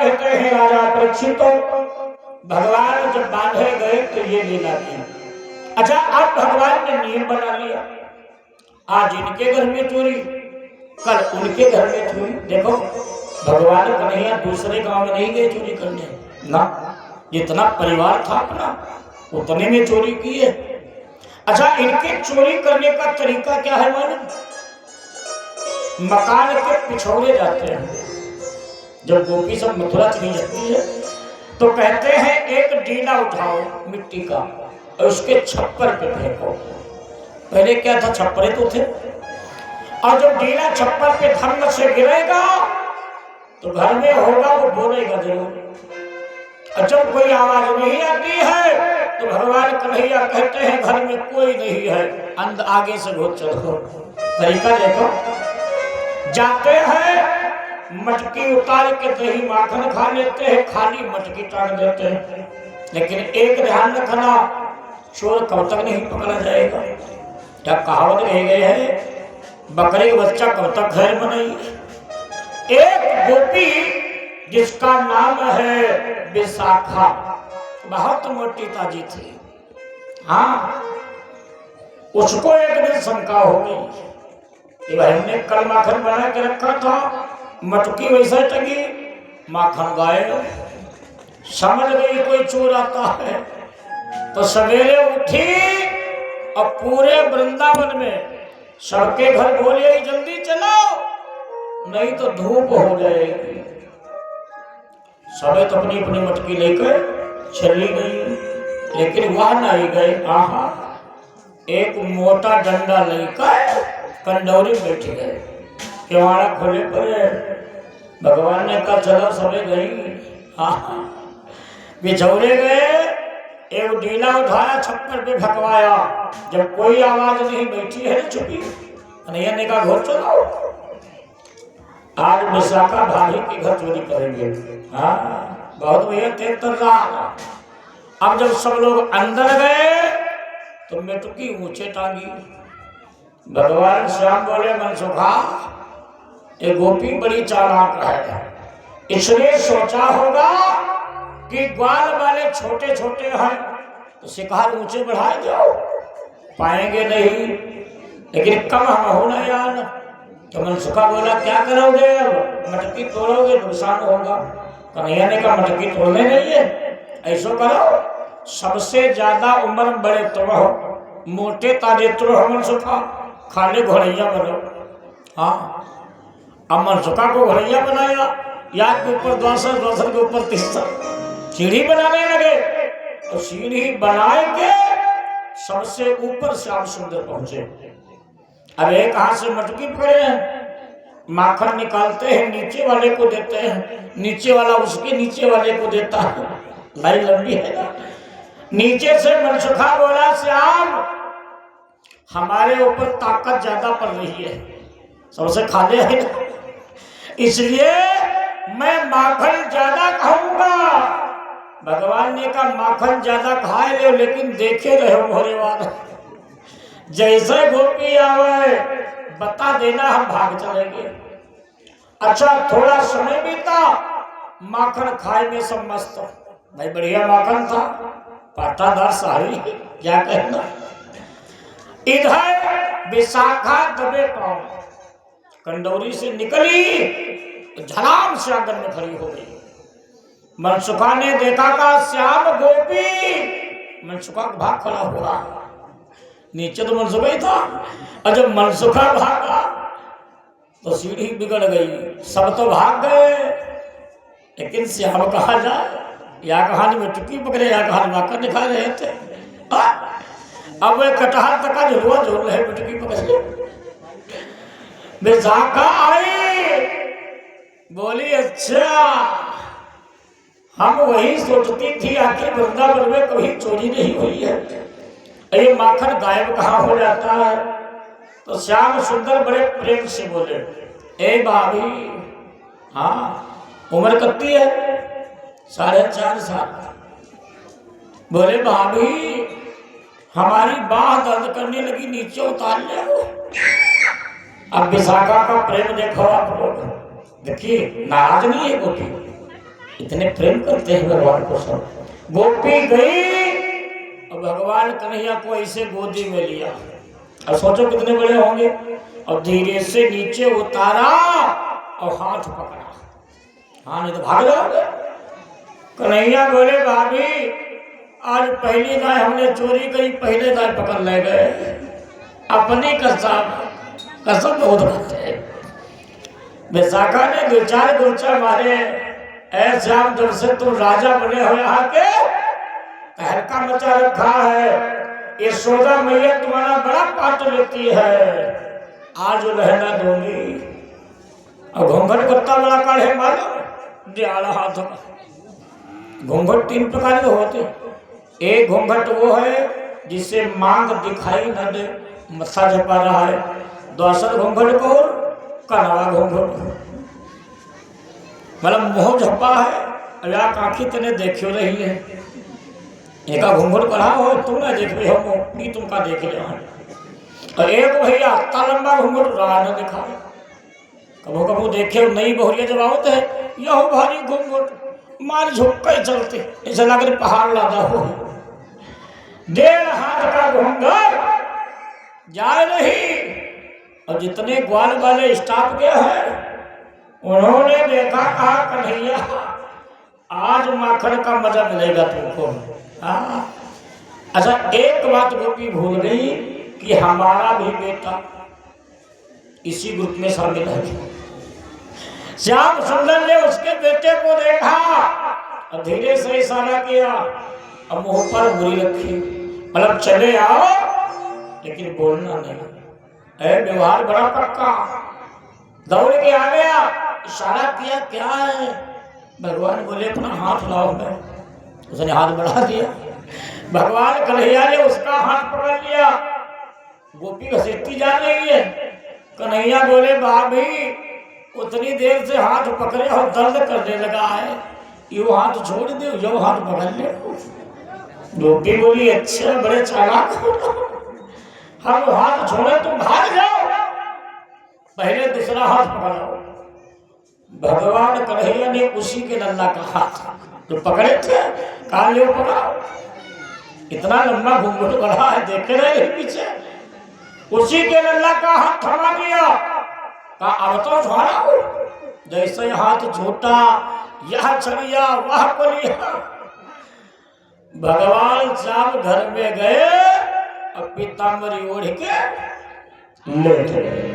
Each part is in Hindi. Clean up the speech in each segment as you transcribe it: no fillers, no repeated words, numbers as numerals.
कहते हैं राजा परीक्षित तो भगवान जब बांधे गए तो ये लीला की। अच्छा, अब भगवान ने नियम बना लिया, आज इनके घर में चोरी, कल उनके घर में चोरी। देखो भगवान कन्हैया दूसरे गांव में नहीं गए चोरी करने ना, जितना परिवार था अपना उतने में चोरी की है। अच्छा, इनके चोरी करने का तरीका क्या है मालूम? मकान के पिछोड़े जाते हैं, जब गोपी सब मथुरा चली जाती है तो कहते हैं एक डीला उठाओ मिट्टी का और उसके छप्पर पे फेंको। पहले क्या था, छप्परे तो थे, और जब डीला छप्पर पे धम्म से गिरेगा तो घर में होगा वो बोलेगा जरूर। और जब कोई आवाज नहीं आती है तो भगवान कन्हैया कहते हैं घर में कोई नहीं है, अंदर आगे से घुस चलो। तरीका देखो, जाते हैं मटकी उतार के दही माखन खा लेते हैं, खाली मटकी टांग देते हैं। लेकिन एक ध्यान रखना, चोर कब तक नहीं पकड़ा जाएगा। क्या कहावत कही गई है, बकरे का बच्चा कब तक घर में नहीं। एक गोपी जिसका नाम है विशाखा, बहुत मोटी ताजी थी। हाँ, उसको एक दिन शंका हो गई कि भाई हमने कल माखन बना के रखा था, मटकी वैसे टंगी, माखन गायब। समझ गई कोई चोर आता है, तो सवेरे उठी और पूरे वृंदावन में सबके घर बोले जल्दी चलो नहीं तो धूप हो जाएगी। सबे तो अपनी अपनी मटकी लेकर चली गई, लेकिन वहां नहीं गए। आहा, एक मोटा डंडा लेकर कंडौरी बैठ गए, किवाड़ा खोले पड़े। भगवान ने कहा चलो सबे गई। बिछौड़े गए, एक डीला उठाया छप्पर पे भगवाया, जब कोई आवाज नहीं, बैठी है चुपी। कन्हैया ने कहा घर चलो, आज विशाखा भाभी के घर चोरी करेंगे। हाँ, बहुत भैया तेज तर रहा। अब जब सब लोग अंदर गए तो मेटुकी ऊंचे टांगी। भगवान श्याम बोले मनसुखा, ये गोपी बड़ी चालाक है, इसने सोचा होगा कि ग्वाल वाले छोटे छोटे हैं तो शिकार ऊंचे बढ़ा जाओ, पाएंगे नहीं। लेकिन कम हम होना यार। तो मनसुखा बोला क्या करोगे, अब मटकी तोड़ोगे नुकसान होगा। कन्हैया ने कहा मटकी तोड़ने नहीं है, ऐसा करो सबसे ज्यादा उम्र बड़े तुम हो, मोटे ताजे तुम हो मनसुखा, खाली घोड़ैया बनो। हाँ, अब मनसुखा को घोड़ैया बनाया, याद के ऊपर द्वासर, द्वासर के ऊपर तीसरा, सीढ़ी बनाने लगे। और सीढ़ी बनाए के सबसे ऊपर श्याम सुंदर पहुंचे। अब एक हाथ से मटकी पकड़े हैं, माखन निकालते हैं, नीचे वाले को देते हैं, नीचे वाला उसके नीचे वाले को देता है। भाई लंबी है ना। नीचे से मनसुखा बोला श्याम हमारे ऊपर ताकत ज्यादा पड़ रही है, सबसे खाले है ना, इसलिए मैं माखन ज्यादा खाऊंगा। भगवान ने कहा माखन ज्यादा खाए ले, लेकिन देखे रहो मोरे वाला, जैसे गोपी आवे बता देना, हम भाग चलेंगे। अच्छा, थोड़ा समय बीता, माखन खाए में सब मस्त। भाई बढ़िया माखन था, पाटादार साड़ी, क्या कहना। इधर विशाखा दबे पांव कंडौरी से निकली तो झलाम से आंगन में खड़ी हो गई। मनसुखा ने देखा का श्याम गोपी, मनसुखा भाग खड़ा हुआ। नीचे तो मनसुखा ही था, और जब मनसुखा भागा तो सीढ़ी बिगड़ गई। सब तो भाग गए, लेकिन श्याम कहा जाए, या कहानी में टुकी पकड़े, या कहानी माकर दिखा रहे थे। अब वे कटहल तक का झुलुआ झूल रहे, टुकी पकड़ विशाखा आई, बोली अच्छा हम वही सोचती थी आखिर वृंदावन में कभी चोरी नहीं हुई है, ये माखन गायब कहाँ हो जाता है। तो श्याम सुंदर बड़े प्रेम से बोले, ए भाभी, हाँ उम्र कितनी है? 4.5 साल। बोले भाभी हमारी बाह दर्द करने लगी, नीचे उतार ले। अब विशाखा का प्रेम देखो आप लोग, देखिए नाराज नहीं है गोपी, इतने प्रेम करते हैं भगवान को सब। गोपी गई और भगवान कन्हैया को ऐसे गोदी में लिया, और सोचो कितने बड़े होंगे, और धीरे से नीचे उतारा और हाथ पकड़ा। हाँ नहीं तो भाग जाओगे। कन्हैया बोले भाभी आज पहली गाय हमने चोरी करी, पहले गाय पकड़ ले गए। अपनी कसम बहुत खाते हैं। विशाखा ने दो चार गुर्चा मारे, ऐसे आप जब से तुम राजा बने हो यहाँ के तहलका मचा रखा है, यशोदा मैया तुम्हारा बड़ा पाट लेती है, आज रहना दूंगी। और घूंघट कितना बड़ा काढ़े मालूम, दियाला हाथों का। घूंघट 3 प्रकार के होते। एक घूंघट वो है जिससे मांग दिखाई न दे, मत्था झपा रहा है। दूसरा घूंघट को कनवा घूंघट, मतलब मुंह झपा है या आंखी तने देखियो रही है। एक घूंघट पड़ा हो तुम ना देख रहे हो, तुमका देख रहे हो। और एक भैया इतना लंबा घूंघट रहा न दिखा, कबो कबो देखे नई बहुरिया जब आवत है, यह भारी घूंघट मार झुक के चलते, ऐसा लग रहा पहाड़ लादा हो। 1.5 हाथ का घूंघट जाए नहीं। और जितने ग्वाल वाले स्टाफ के हैं उन्होंने देखा, कहा कन्हैया आज माखन का मजा मिलेगा तुमको। हाँ अच्छा, एक बात गोपी भूल गई कि हमारा भी बेटा इसी ग्रुप में शामिल है। श्याम सुंदर ने उसके बेटे को देखा और धीरे से इशारा किया और मुंह पर बुरी रखी, मतलब चले आओ लेकिन बोलना नहीं। व्यवहार बड़ा पक्का। दौड़ के आ गया, इशारा किया क्या है। भगवान बोले अपना हाथ लाओ। मैं उसने हाथ बढ़ा दिया, भगवान कन्हैया ने उसका हाथ पकड़ लिया। गोपी घसीटती जा रही है। कन्हैया बोले भाभी उतनी देर से हाथ पकड़े और दर्द करने लगा है, यो हाथ छोड़ दे, यो हाथ पकड़ ले। गोपी बोली अच्छा बड़े चालाक हो, हम हाथ छोड़े तुम भाग जाओ, पहले दूसरा हाथ पकड़ो। भगवान कन्हैया ने उसी के लल्ला का हाथ जो पकड़े थे काले पकड़ा। इतना लंबा घूंघट बढ़ा है, देखे रहे पीछे, उसी के लल्ला का हाथ थमा दिया। कहा अब तो छोड़ा। जैसे हाथ छोटा यह चढ़िया वह पलिया। भगवान साहब घर में गए और पीताम्बरी ओढ़ के लेट गए।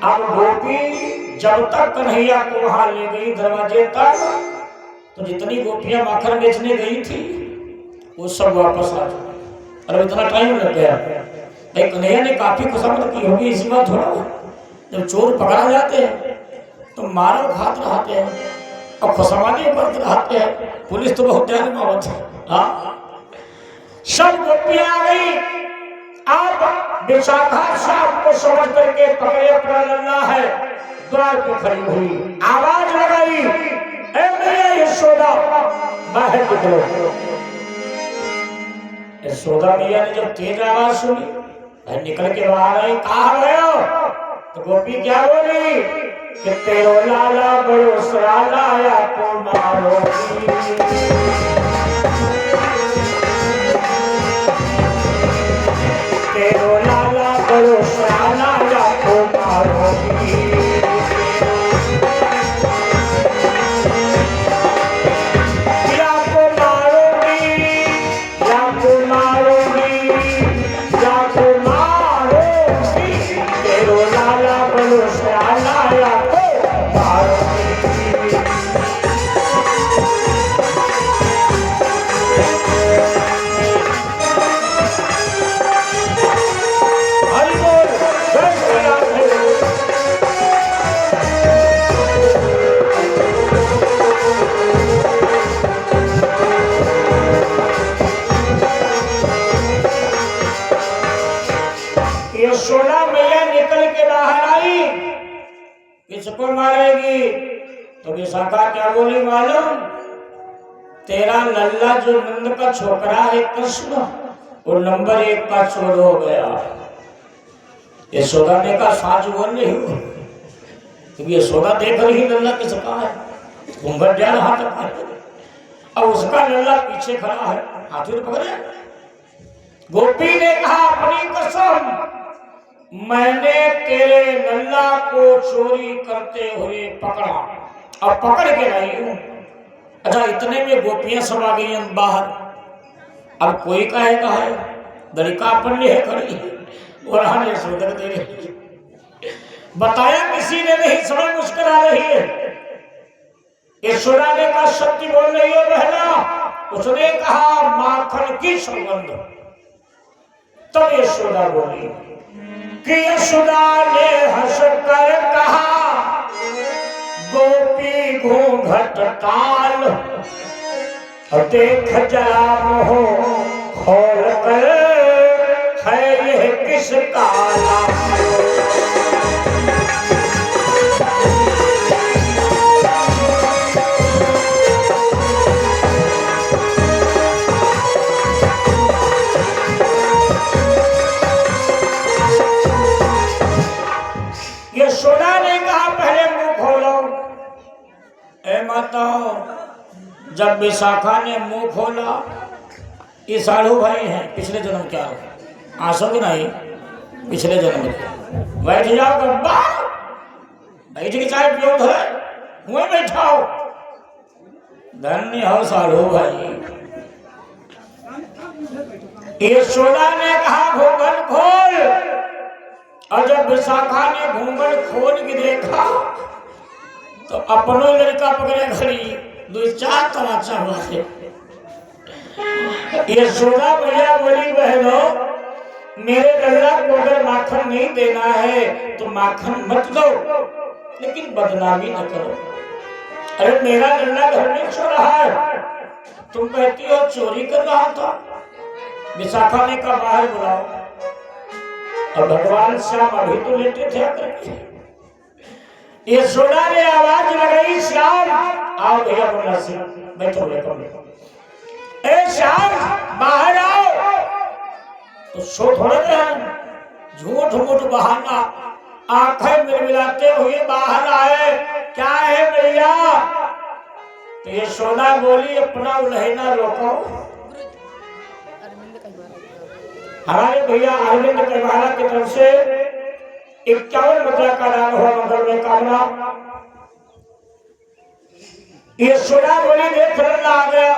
अब गोपी जब तक कन्हैया को वहां ले गई दरवाजे तक, तो जितनी गोपियां माखन बेचने गई थी वो सब वापस आ गई। अरे इतना टाइम लग गया। कन्हैया ने काफी खुशामद की होगी, इसी बात थोड़ा। जब चोर पकड़ा जाते हैं तो मारो खात रहते हैं और खुशामदी बरत रहते हैं। पुलिस तो बहुत ध्यान में होती है। हाँ सब गोपियां आ गई। अब विशाखा शाम को समझ करके पकड़े अपना लल्ला है, द्वार पे खड़ी हुई, आवाज लगाई, ए मेरे यशोदा बाहर निकलो। यशोदा मैया ने जब तेज आवाज सुनी निकल के बाहर आई। कहा गयो? तो गोपी क्या बोली कि तेरो लाला बड़ो सराला या को मारो। तेरो लाला बड़ो सराला या को मारोगी। या को मारोगी, या को मारोगी, या को मारोगी। तेरो लाला बड़ो सराला या को मारोगी। यशोदा मैया निकल के बाहर आई, किसको मारेगी? तो विशाखा क्या बोली मालूम? तेरा लल्ला जो नंद का छोकरा है कृष्ण, वो नंबर 1 का चोर हो गया। यशोदा ने कहा साच बोल रही हो, क्योंकि यशोदा देख रही लल्ला किसका है। घूंघट डाल हाथ अब उसका लल्ला पीछे खड़ा है, हाथी तो पकड़े। गोपी ने कहा अपनी कसम मैंने तेरे लल्ला को चोरी करते हुए पकड़ा, अब पकड़ के लाई हूं। अच्छा इतने में गोपियां सब आ गई बाहर। अब कोई कहेगा है दरिका अपन है खड़ी और हमें सुंदर दे रही, बताया किसी ने नहीं, समय मुस्कुरा रही है। यशोदा ने कहा सत्य बोल रही हो बहना। उसने कहा माखन की सुगंध। तब यशोदा बोली कि यशोदा ने हंसकर कहा गोपी घूंघट ताल और देख जरा मोह खोल कर है यह किस काला। यशोदा ने कहा पहले मुंह खोलो। ए माता जब विशाखा ने मुंह खोला, ये साढ़ू भाई हैं पिछले जन्म क्या आंसू की नहीं पिछले जन्म बैठ जाओ गब्बा, बैठ के चाय पियो है हुए बैठाओ। धन्य हो साढ़ू भाई। यशोदा ने कहा घूंघट खोल, और जब विशाखा ने घूंघट खोल के देखा तो अपनो लड़का पकड़े खड़ी दो चार तमाचा हुआ थे। यशोदा भैया बोली बहनों मेरे लल्ला को अगर माखन नहीं देना है तो माखन मत दो, लेकिन बदनामी न करो। अरे मेरा लल्ला घर में सो रहा है, तुम कहती हो चोरी कर रहा था। विशाखा ने कहा बाहर बुलाओ, और भगवान श्याम अभी तो लेटे थे करके। यशोदा ने आवाज लगाई श्याम आओ भैया बोला से बैठो बैठो। ए श्याम बाहर आओ। तो सो थोड़े झूठ मूठ बहाना आंखें मिलमिलाते हुए बाहर आए, क्या है भैया। तो यशोदा बोली अपना उलहना रोको। हमारे भैया अरविंद कैवाला की तरफ से 51 मुद्रा का दान हुआ मंगल में कामना। यशोदा बोली देख लल्ला आ गया।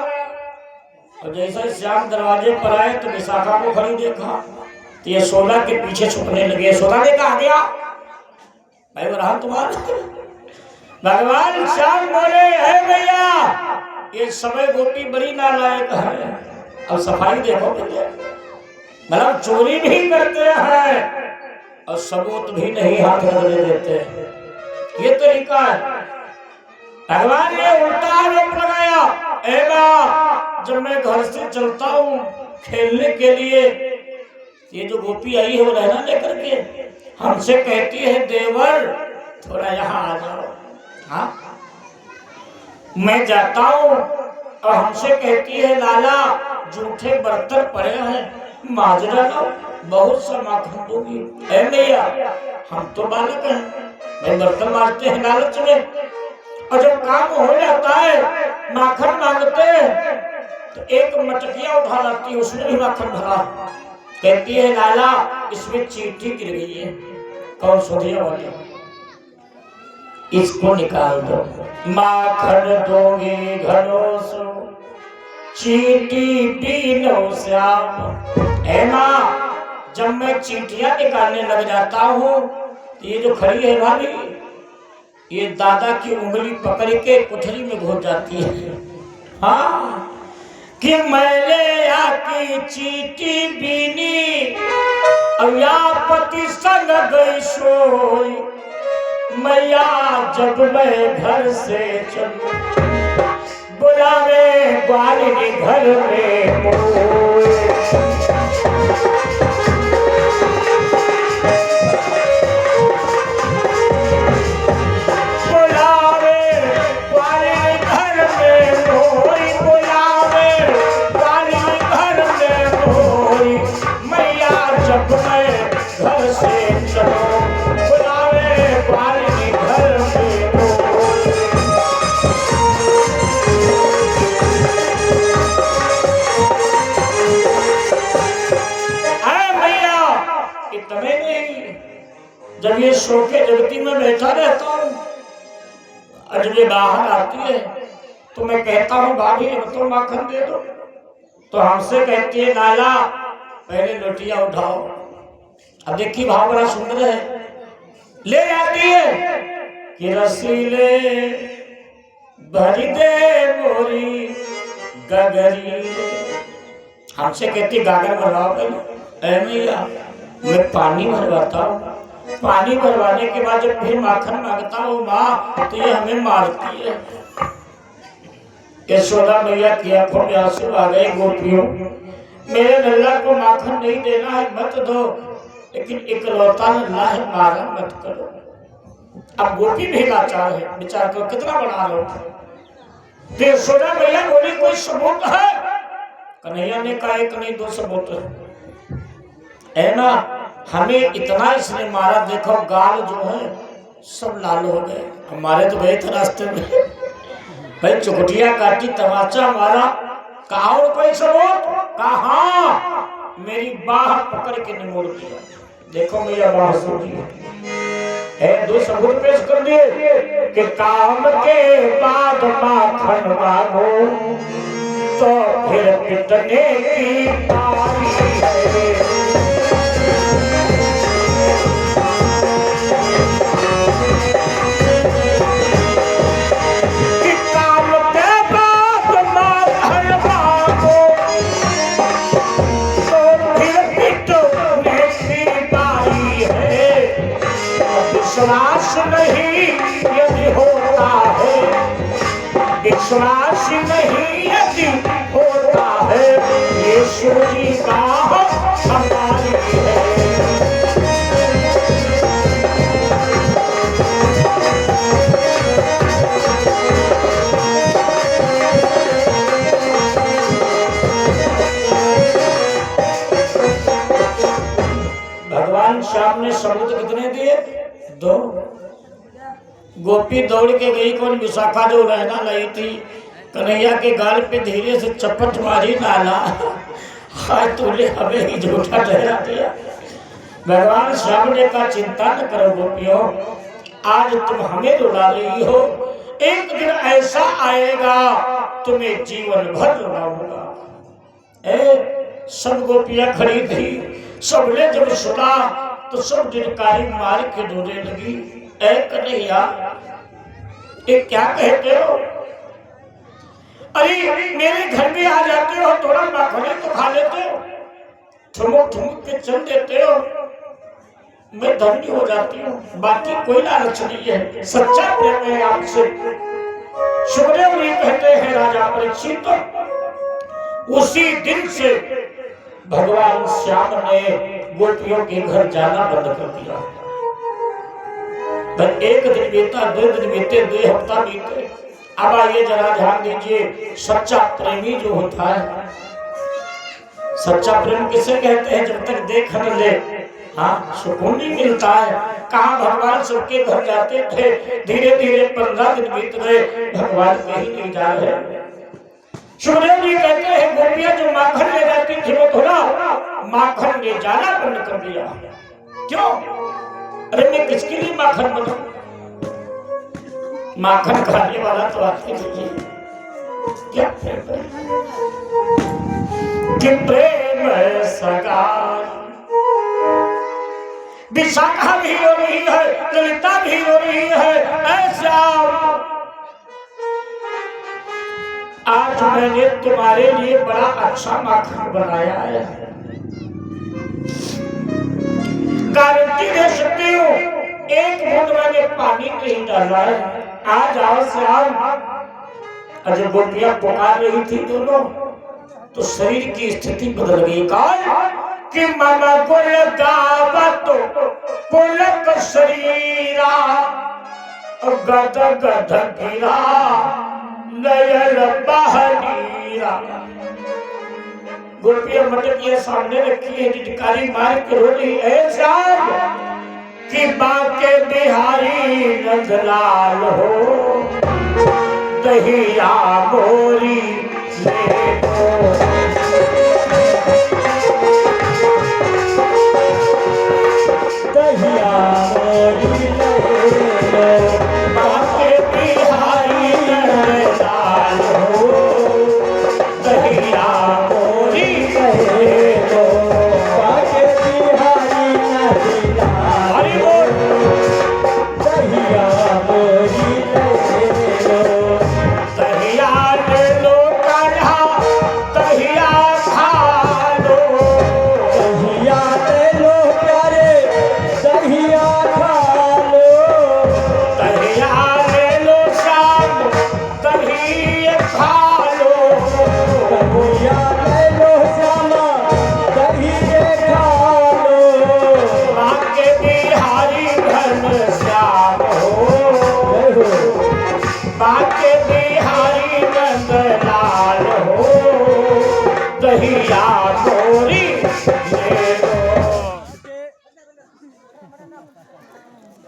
और जैसे श्याम दरवाजे पर आए तो विशाखा को खड़ी देखा तो यशोदा के पीछे छुपने लगे। यशोदा ने कहा गया भाई रहा तुम्हारा। भगवान श्याम बोले है भैया ये समय गोपी बड़ी नालायक है, अब सफाई देखो भैया, मतलब चोरी भी करते हैं और सबूत भी नहीं हाथ में दे देते, ये तरीका है। भगवान ने उल्टा आरोप लगाया। जब मैं घर से चलता हूँ खेलने के लिए, ये जो गोपी आई है वो रहना लेकर के हमसे कहती है देवर थोड़ा यहाँ आ जाओ। हाँ मैं जाता हूँ और हमसे कहती है लाला जूठे बर्तन पड़े हैं माजरा लो, बहुत सा माखन दूंगी। ऐ भैया हम तो बालक हैं, मैं बर्तन मारते हैं लालच में, और जब काम हो जाता है माखन मांगते हैं तो एक मटकिया उठा लाती है, उसमें भी माखन भरा। कहती है लाला इसमें चींटी गिर गई है, कौन सोधिया वाली, इसको निकाल दो। माखन दोगे घरों सो चींटी पीनो श्याम। है माँ जब मैं चींटियां निकालने लग जाता हूँ तो ये जो खड़ी है भाभी ये दादा की उंगली पकड़ के कुठरी में घुस जाती है। हाँ कि मैंने आकी चींटी बीनी अब या पति संग गई सोई, मैया जब मैं घर से चलूं बुलावे ग्वालिनी घर में मोए। ये सो के जगती में बैठा रहता हूँ, और जब ये बाहर आती है तो मैं कहता हूँ भाभी अब तो माखन दे दो, तो हमसे कहती है लाला पहले लोटिया उठाओ। अब देखिए भाव बड़ा सुंदर है, ले जाती है कि रसीले भरी दे मोरी गगरी। हमसे कहती गागर भरवाओ पहले। भैया मैं पानी भरवाता हूँ, पानी भरवाने के बाद जब फिर माखन मांगता हूँ माँ तो ये हमें मारती है। यशोदा मैया की आंखों में आंसू आ गए। गोपियों मेरे नल्ला को माखन नहीं देना है मत दो, लेकिन इकलौता नल्ला है मारा मत करो। अब गोपी भी लाचार है, विचार करो कितना बड़ा लोग। यशोदा मैया बोली कोई सबूत है? कन्हैया ने कहा एक नहीं दो सबूत है ना। हमें इतना इसने मारा, देखो गाल जो है सब लाल हो गए। हमारे तो गए थे रास्ते में भाई, चुकटिया काटी तमाचा मारा। कहा और कोई सबूत? कहा मेरी बाह पकड़ के निमोड़ दिया। देखो मैया बाह है, दो सबूत पेश कर दिए कि काम के बाद माखन मांगो तो फिर पिटने की बारी है। विश्वास नहीं यदि होता है, विश्वास नहीं यदि होता है, ये सूरी का हमारी है। भगवान श्याम ने सबूत कितने दिए? दो। गोपी दौड़ के गई, कौन विशाखा जो रहना लाई थी, कन्हैया के गाल पे धीरे से चपट मारी लाला, हाय तूने हमें ही झूठा ठहरा दिया। भगवान श्याम ने कहा चिंता न करो गोपियों, आज तुम हमें रुला रही हो, एक दिन ऐसा आएगा तुम्हें जीवन भर रुलाऊंगा। सब गोपियां खड़ी थी, सबने जब सुना तो सब दिलकारी मार के रोने लगी। ऐ कन्हैया ये क्या कहते हो? अरे मेरे घर में आ जाते हो, थोड़ा माखन तो खा लेते हो, ठुमक ठुमक के चल देते हो, मैं धन्य हो जाती हूँ। बाकी कोई लालच नहीं है, सच्चा प्रेम है आपसे। सुखदेव जी कहते हैं राजा परीक्षित, उसी दिन से भगवान श्याम ने गोपियों के घर जाना बंद कर दिया। एक दिन बीता, दो दिन बीते, 2 हफ्ता बीते। अब आइए जरा ध्यान दीजिए, सच्चा प्रेमी जो होता है, सच्चा प्रेम किसे कहते हैं? जब तक देख न ले हाँ सुकून नहीं मिलता है। कहा भगवान सबके घर जाते थे, धीरे धीरे 15 दिन बीत गए, भगवान कहीं नहीं जा रहे। सुखदेव जी कहते हैं गोपियां जो माखन ले जाती थी वो थोड़ा माखन ले जाना बंद कर दिया। क्यों? अरे मैं किसके लिए माखन बनाऊं? माखन खाने वाला तो आपके लिए। क्या प्रेम है कि प्रेम सगार। विशाखा भी रो रही है, ललिता भी रो रही है। ऐसा आज मैंने तुम्हारे लिए बड़ा अच्छा माखन बनाया है, गारंटी दे सकती हूँ, एक बूंद मैंने पानी नहीं डाला है। आज आओ श्याम। अजय गोपियां पुकार रही थी दोनों, तो शरीर की स्थिति बदल गई। कि मन गुल गावत पुलक शरीरा, गद गद गिरा नयल बहरीरा। गोपियां मटकियां सामने रखी है, टिटकारी मार के रो रही है श्याम कि बाके बिहारी नंदलाल हो, दहिया मोरी ले दो। दहिया मोरी के बिहारी नंदलाल हो दहिया गोरी